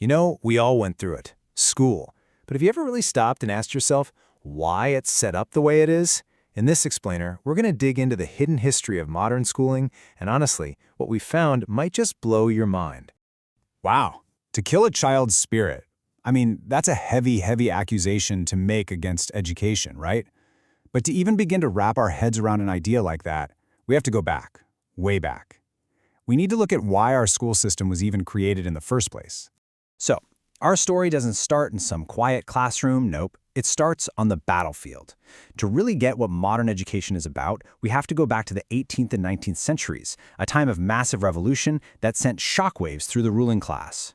You know, we all went through it. School. But have you ever really stopped and asked yourself why it's set up the way it is? In this explainer, we're going to dig into the hidden history of modern schooling, and honestly, what we found might just blow your mind. Wow. To kill a child's spirit. I mean, that's a heavy, heavy accusation to make against education, right? But to even begin to wrap our heads around an idea like that, we have to go back, way back. We need to look at why our school system was even created in the first place. So, our story doesn't start in some quiet classroom, nope. It starts on the battlefield. To really get what modern education is about, we have to go back to the 18th and 19th centuries, a time of massive revolution that sent shockwaves through the ruling class.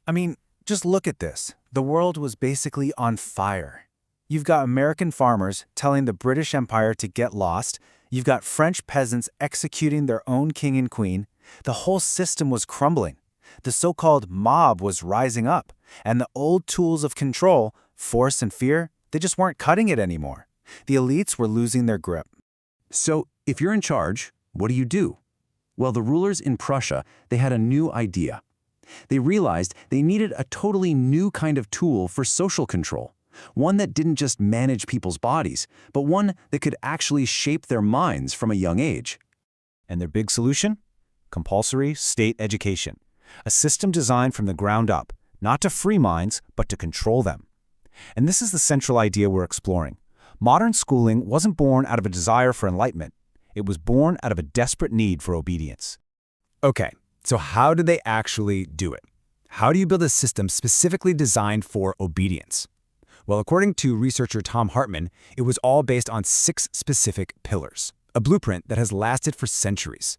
I mean, just look at this. The world was basically on fire. You've got American farmers telling the British Empire to get lost. You've got French peasants executing their own king and queen. The whole system was crumbling. The so-called mob was rising up, and the old tools of control, force and fear, they just weren't cutting it anymore. The elites were losing their grip. So, if you're in charge, what do? Well, the rulers in Prussia, they had a new idea. They realized they needed a totally new kind of tool for social control, one that didn't just manage people's bodies, but one that could actually shape their minds from a young age. And their big solution? Compulsory state education. A system designed from the ground up, not to free minds, but to control them. And this is the central idea we're exploring. Modern schooling wasn't born out of a desire for enlightenment. It was born out of a desperate need for obedience. Okay, so how do they actually do it? How do you build a system specifically designed for obedience? Well, according to researcher Thom Hartmann, it was all based on 6 specific pillars, a blueprint that has lasted for centuries.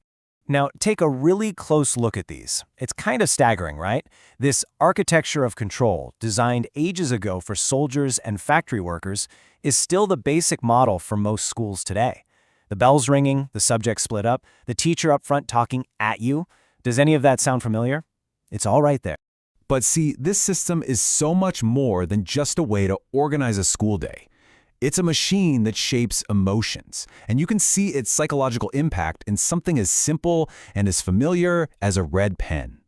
Now, take a really close look at these. It's kind of staggering, right? This architecture of control, designed ages ago for soldiers and factory workers, is still the basic model for most schools today. The bells ringing, the subject split up, the teacher up front talking at you. Does any of that sound familiar? It's all right there. But see, this system is so much more than just a way to organize a school day. It's a machine that shapes emotions, and you can see its psychological impact in something as simple and as familiar as a red pen.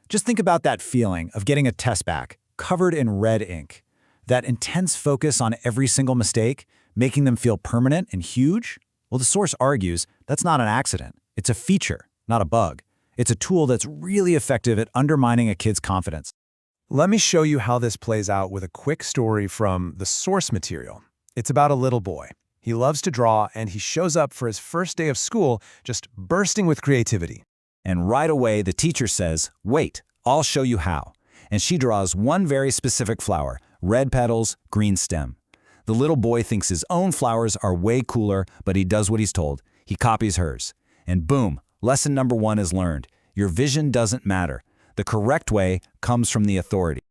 Just think about that feeling of getting a test back, covered in red ink. That intense focus on every single mistake, making them feel permanent and huge? Well, the source argues that's not an accident. It's a feature, not a bug. It's a tool that's really effective at undermining a kid's confidence. Let me show you how this plays out with a quick story from the source material. It's about a little boy. He loves to draw, and he shows up for his first day of school just bursting with creativity. And right away, the teacher says, "Wait, I'll show you how." And she draws one very specific flower, red petals, green stem. The little boy thinks his own flowers are way cooler, but he does what he's told. He copies hers. And boom, lesson number 1 is learned. Your vision doesn't matter. The correct way comes from the authority.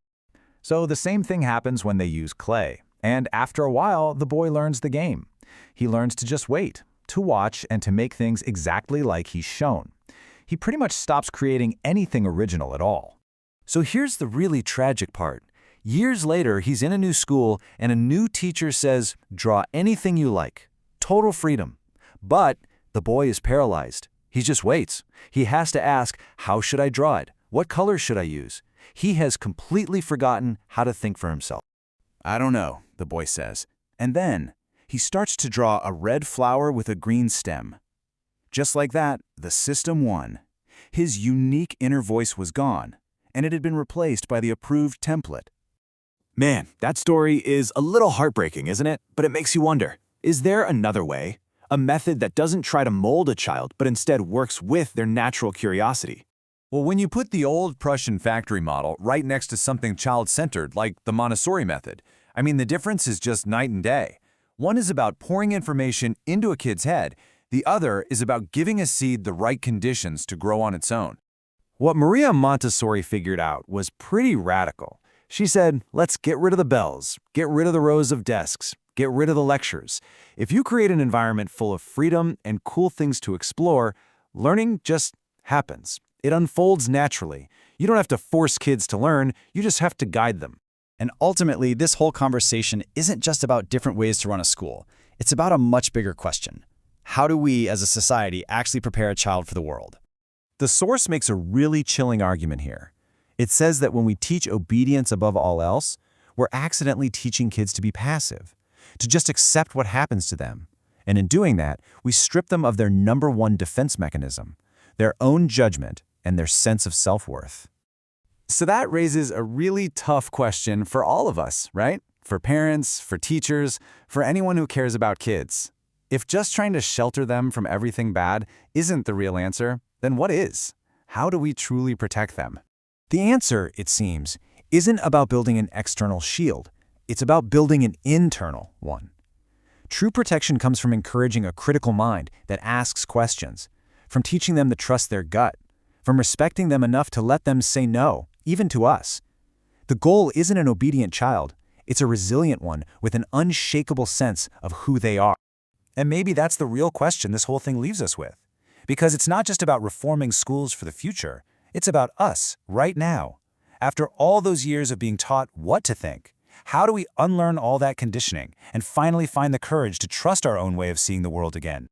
So the same thing happens when they use clay. And after a while, the boy learns the game. He learns to just wait, to watch, and to make things exactly like he's shown. He pretty much stops creating anything original at all. So here's the really tragic part. Years later, he's in a new school, and a new teacher says, "Draw anything you like." Total freedom. But the boy is paralyzed. He just waits. He has to ask, how should I draw it? What colors should I use? He has completely forgotten how to think for himself. "I don't know," the boy says. And then he starts to draw a red flower with a green stem. Just like that, the system won. His unique inner voice was gone, and it had been replaced by the approved template. Man, that story is a little heartbreaking, isn't it? But it makes you wonder, is there another way? A method that doesn't try to mold a child, but instead works with their natural curiosity? Well, when you put the old Prussian factory model right next to something child-centered, like the Montessori method, I mean, the difference is just night and day. One is about pouring information into a kid's head. The other is about giving a seed the right conditions to grow on its own. What Maria Montessori figured out was pretty radical. She said, let's get rid of the bells, get rid of the rows of desks, get rid of the lectures. If you create an environment full of freedom and cool things to explore, learning just happens. It unfolds naturally. You don't have to force kids to learn, you just have to guide them. And ultimately, this whole conversation isn't just about different ways to run a school. It's about a much bigger question. How do we, as a society, actually prepare a child for the world? The source makes a really chilling argument here. It says that when we teach obedience above all else, we're accidentally teaching kids to be passive, to just accept what happens to them. And in doing that, we strip them of their number one defense mechanism, their own judgment and their sense of self-worth. So that raises a really tough question for all of us, right? For parents, for teachers, for anyone who cares about kids. If just trying to shelter them from everything bad isn't the real answer, then what is? How do we truly protect them? The answer, it seems, isn't about building an external shield. It's about building an internal one. True protection comes from encouraging a critical mind that asks questions, from teaching them to trust their gut, from respecting them enough to let them say no, even to us. The goal isn't an obedient child, it's a resilient one with an unshakable sense of who they are. And maybe that's the real question this whole thing leaves us with. Because it's not just about reforming schools for the future, it's about us, right now. After all those years of being taught what to think, how do we unlearn all that conditioning and finally find the courage to trust our own way of seeing the world again?